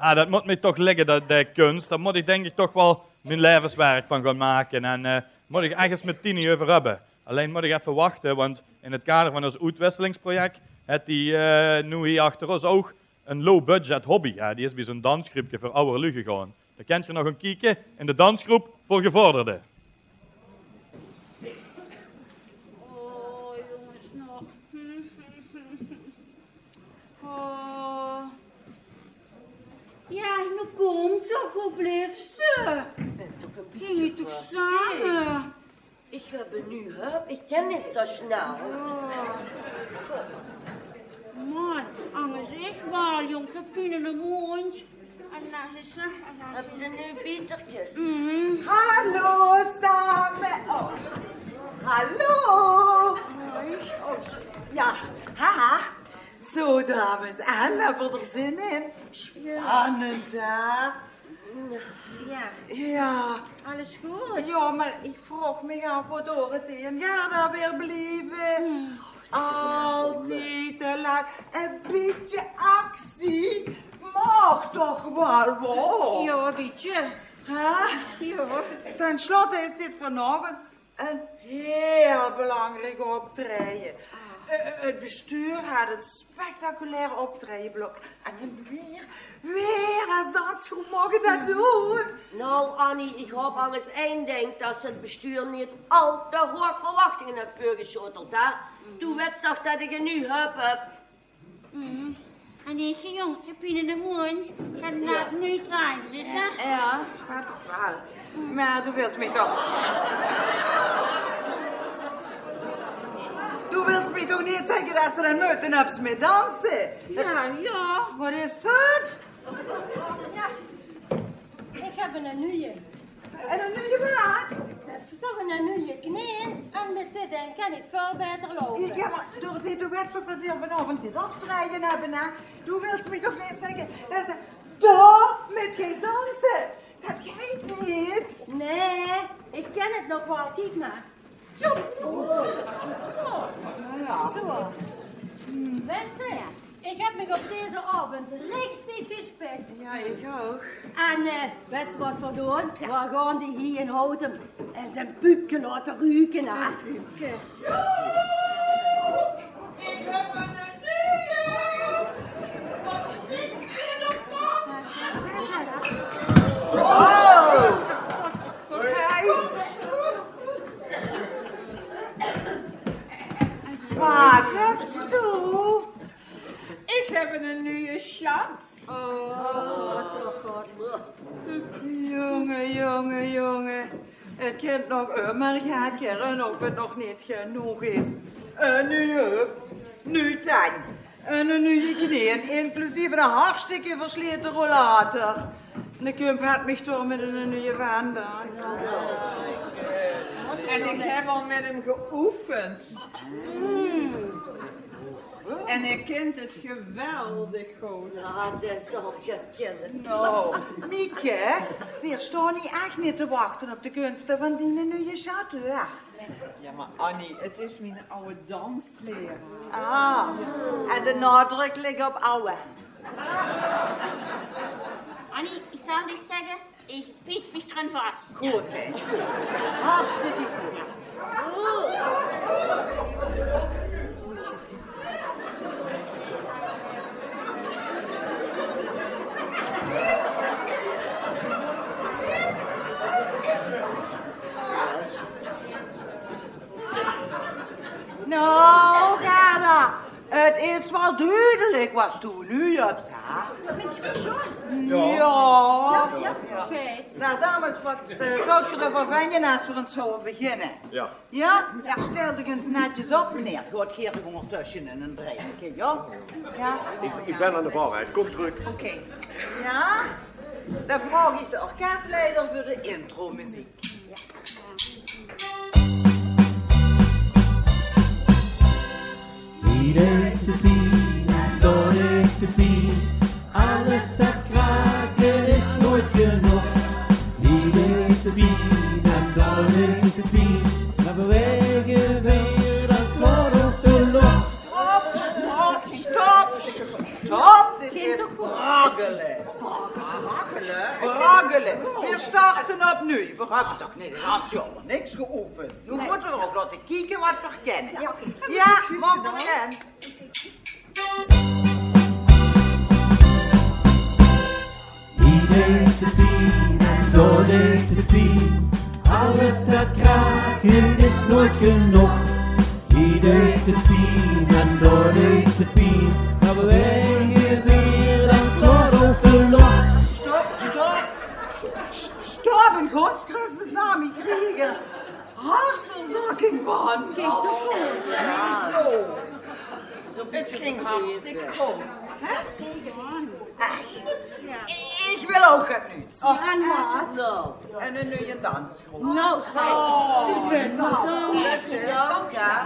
Dat moet me toch liggen, de kunst. Daar moet ik denk ik toch wel mijn levenswerk van gaan maken. En moet ik ergens met Tini over hebben. Alleen moet ik even wachten, want in het kader van ons uitwisselingsproject heeft die nu hier achter ons ook een low-budget hobby. Ja, die is bij zo'n dansgroepje voor oude lui gegaan. Dan kent je nog een kijken in de dansgroep voor gevorderden. Oh, jongens nog. Oh. Ja, nu komt toch, hoe blijft ze? Ging je toch samen? Ik heb nu hulp, ik ken niet zo snel. Man, anders echt wel, jong. Ik heb in de mond. Hebben ze nu betertjes? Hallo samen. Oh. Hallo. Oh, ja, haha. Zo dames, en hebben we er zin in? Spannend, hè? Ja. Alles goed? Ja, maar ik vroeg me af voor Dorothee. Ja, daar weer blijven. Altijd te laat. Een beetje actie mag toch wel wel. Ja, een beetje. Hè? Ja. Ten slotte is dit vanavond een heel belangrijk optreden. Het bestuur had een spectaculair optredenblok. En weer als dansgroep mogen dat doen. Nou, Annie, ik hoop aan eens één ding dat ze het bestuur niet al te hoge verwachtingen heeft voorgeschoteld, hè? Toen weet toch dat ik er nu hulp heb. En die jong, ik heb in de mond. Gaat het nu zijn, zus, hè? Ja, het gaat toch wel. Maar du wilt me toch... Du wilt me toch niet zeggen dat ze dan moeten op met dansen? Ja. Wat is dat? Ja, ik heb een nieuwe. En een nieuwe wat? Het is toch een nieuwe knieën en met dit ding kan ik veel beter lopen. Ja, maar Dorothee, du weet toch dat we vanavond dit optreden hebben, hè? Du wilt me toch niet zeggen dat ze daar met gaan dansen? Dat gaat niet. Nee, ik ken het nog wel, kijk maar. Zo. Zo. Mensen, ik heb me op deze avond richtig gespekt. Ja, ik ook. En weet je wat we doen? We gaan die hier houden en zijn puupje laten ruiken. Hè? Ik heb een nieuwe! Wat is dit nog van? Oh! Wat heb je? Ik heb een nieuwe schat. Jongen. Het kind nog maar gaat keren of het nog niet genoeg is. Nu dan. En een nieuwe knieën, inclusief een hartstikke versleten rollator. De kump had mich toch met een nieuwe vandaan. En ik heb al met hem geoefend. En ik kent het geweldig goed. Ja, dat zal je kennen. Nou, Mieke, we staan niet echt niet te wachten op de kunsten van die nieuwe chateur. Ja, maar Annie, het is mijn oude dansleraar. Ah, en de nadruk ligt op oude. Annie, ik zal niet zeggen, ik bied mich dran vast. Goed, Rens, goed. Hartstikke goed. Nou, Gerda, het is wel duidelijk wat du nu hebt, hè? Dat vind je niet zo? Ja. Feit. Nou, dames, wat zou je ervan vinden als we het zo beginnen? Ja. Ja? Stel je eens netjes op, meneer. Goed, geef ik ondertussen in een drijfje, ja? Ja? Ik ben aan de voorrijd. Kom terug. Oké. Ja? Dan vraag ik de orkestleider voor de intromuziek. Wie denkt de pie, dan denkt de pie. Alles dat kraken is nooit genoeg. Wie denkt de pie, dan denkt de pie. Maar bewegen weer, dan wordt op de lucht. Stop! Dit Kind is ook goed. vragen. Braggelen. We starten opnieuw. We hebben toch niet een half jaar niks geoefend. Nu moeten we ook laten kijken wat we kennen. Ja, man van Gent. Hier deed de pien en daar deed de pien. Alles dat kraken is nooit genoeg. Hier deed de pien en daar deed de pien. Maar wij hier weer dan klaar ook geluk. Stop in Gottes Christus Namen, ich kriege Hartverzakking van. Ging toch goed? Het ging hartstikke goed. Zeker. Ik wil ook het nu. En wat? Nou, En een nieuwe dansgroep. Nou, zeg. dank ja.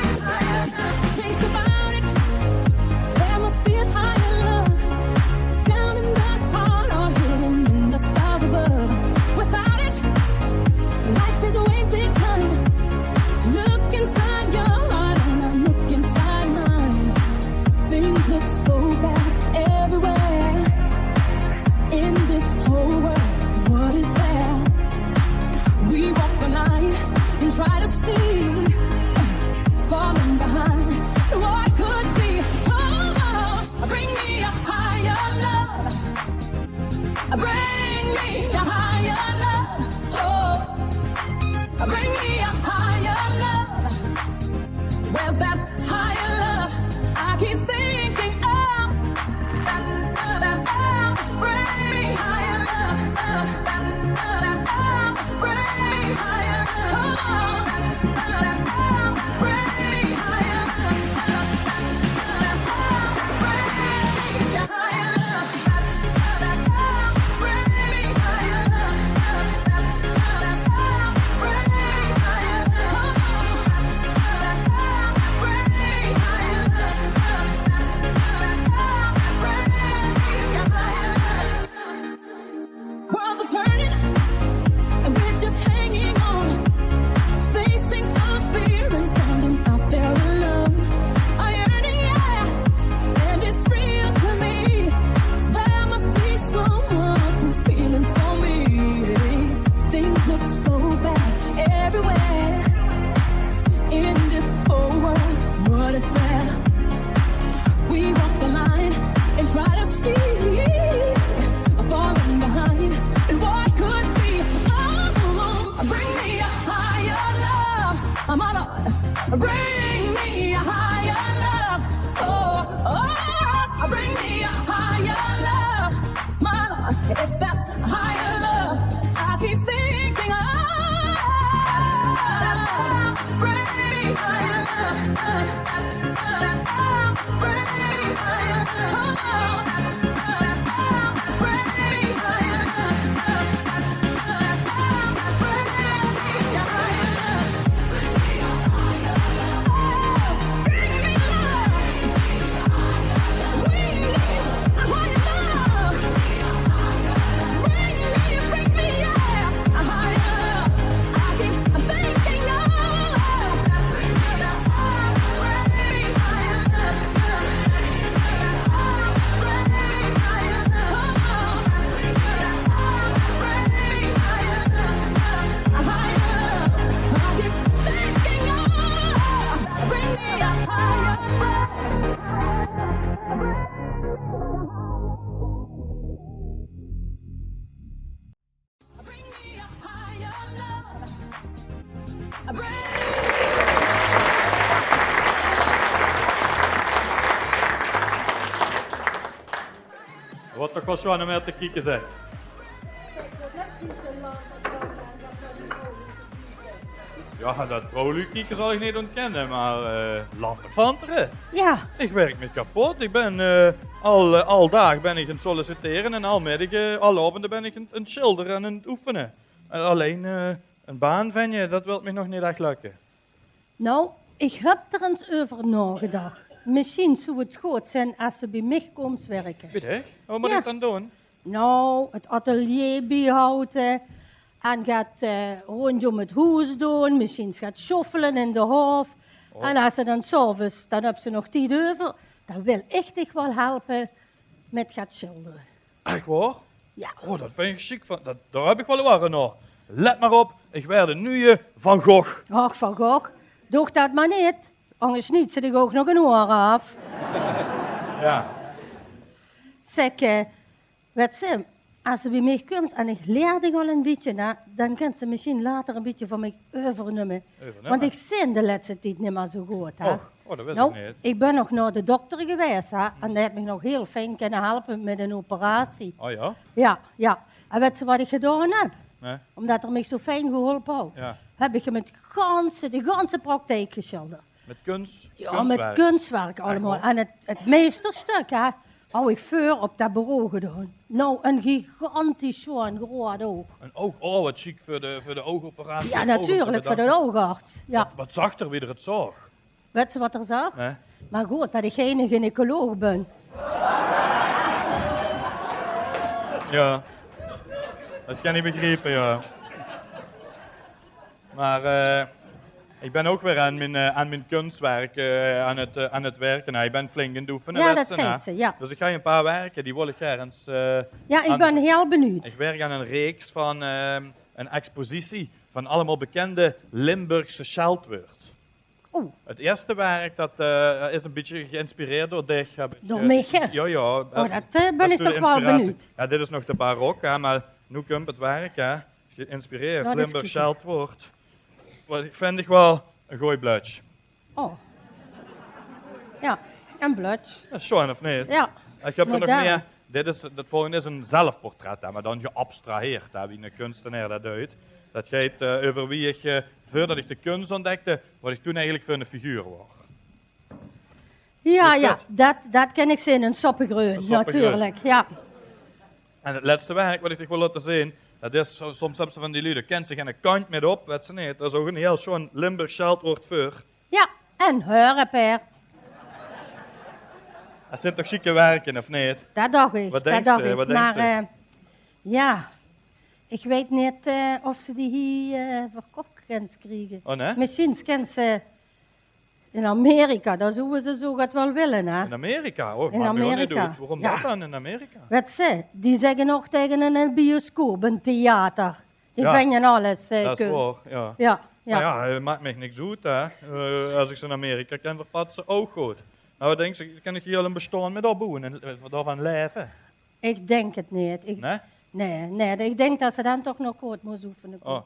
Think about it. There must be a higher love down in the heart or hidden in the stars above. Without it, life is a wasted time. Look inside your heart and I look inside mine. Things look so bad everywhere in this whole world. What is fair? We walk the line and try to see. Falling behind what could be. Oh, bring me a higher love. Bring me a higher love. Oh, bring me a higher love. Where's that higher love? I keep thinking of. Bring me higher love. Bring me higher love. Worlds are turning, and we're just hanging on, facing our fear and standing out there alone. I yearning, yeah, and it's real to me. There must be someone who's feeling for me. Things look so bad everywhere in this whole world. What is fair? We walk the line and try to see. Falling behind, and what could be? Oh, bring me a higher love, my Lord. Bring me a higher love. Oh, bring me a higher love, my Lord. It's that higher love I keep thinking of. Bring me higher love. Bring me higher love. Wat toch wel schoon om uit te kijken zijn. Ja, dat vrouwelijk kijken zal ik niet ontkennen, maar lanterfanteren. Ja, Ik werk me kapot. Ik ben al dag ben ik aan het solliciteren en al avond ben ik aan het schilderen en aan het oefenen. Alleen een baan vind je, dat wil me nog niet echt lukken. nou, ik heb er eens over nagedacht. Misschien zou het goed zijn als ze bij mij komt werken. Weet je, wat moet Ja. ik dan doen? Nou, het atelier bijhouden En gaat rondom het huis doen, misschien gaat schoffelen in de hof. En als ze dan s'avonds, dan hebben ze nog tijd over. Dan wil ik dich wel helpen met gaat schilderen. Echt waar? Ja. Oh, dat vind ik chic. Daar heb ik wel waren nog. Let maar op, ik werd een nieuwe Van Gogh. Ach, Van Gogh, doe dat maar niet. Anders niet ze ik ook nog een oor af. Ja. Zeg, wat ze, als ze bij mij komt en ik leer dich al een beetje, dan kan ze misschien later een beetje van mij overnemen. Want ik zie de laatste tijd niet meer zo goed. Hè. Oh, dat weet Nou, ik niet. ik ben nog naar de dokter geweest hè, en die heeft me nog heel fijn kunnen helpen met een operatie. Oh ja? Ja. En weet je wat ik gedaan heb? Nee? Omdat er mij zo fijn geholpen had. Ja. Heb ik met de ganse praktijk geschilderd. Met kunst? Ja, kunstwerk. met kunstwerk allemaal. Echt waar? En het meesterstuk, hè, hou ik voor op dat bureau gedaan. Nou, een gigantisch schoon groot oog. Een oog, oh wat chic voor de oogoperatie. Ja, natuurlijk, voor de oogarts. Ja. Wat zag er wie er het zag? Weet je wat er zag? Nee? Maar goed, dat ik geen gynaecoloog ben. Ja. Dat kan ik begrijpen, ja. Maar ik ben ook weer aan mijn kunstwerk aan het werken. Nou, ik ben flink in het oefenen. Ja, weet dat ze, zei hè. ze, ja. Dus ik ga je een paar werken, die wil ik ergens... Ja, ik ben heel benieuwd. Ik werk aan een reeks van een expositie van allemaal bekende Limburgse scheldwoord. Oeh. Het eerste werk dat is een beetje geïnspireerd door dich. Door mij, hè? Ja. Oh, dat ben is ik de toch wel inspiratie. benieuwd. Ja, dit is nog de barok, hè, maar nu komt het werk, hè. Geïnspireerd, Nou, dat is Limburgs kieken. scheldwoord. Wat ik vind ik wel een gooi bluitje. Oh. Ja, een blutsch. Dat is schoon of niet? Ja. Ik heb er nog modern. meer. Het volgende is een zelfportret, hè, maar dan geabstraheerd, hè, wie een kunstenaar dat doet. Dat gaat over wie ik, voordat ik de kunst ontdekte, wat ik toen eigenlijk voor een figuur was. Ja, Dus ja, dat ken ik zien, een soppengreun, Een soppengreun. natuurlijk. Ja. En het laatste werk wat ik je wil laten zien, dat is, soms hebben ze van die lieden, kent zich aan een kant met op, weet ze niet. Dat is ook een heel schoon Limburgs scheldwoord voor. Ja, en heurenpaard. Dat zit toch chique werken, of niet? Dat dacht ik. Wat dat denkt dacht ze? ik. Wat denkt Maar ze? ja, ik weet niet of ze die hier verkocht gaan krijgen. Oh nee? Misschien kennen ze in Amerika, daar zouden ze zo gaat wel willen, hè? In Amerika? Oh, In maar me ook niet Amerika. doen. Waarom Ja. dat dan in Amerika? Weet ze, die zeggen nog tegen een bioscoop, een theater. Die Ja. vinden alles Dat is kunst. waar, ja. Ja, Nou ja. ja, het maakt me niks uit, hè. Als ik ze in Amerika ken, verpat ze ook goed. Nou, ik denk ze, kan ik hier al een bestaan met opbouwen en daarvan leven? Ik denk het niet. Nee? Nee, ik denk dat ze dan toch nog goed moeten oefenen. Oh.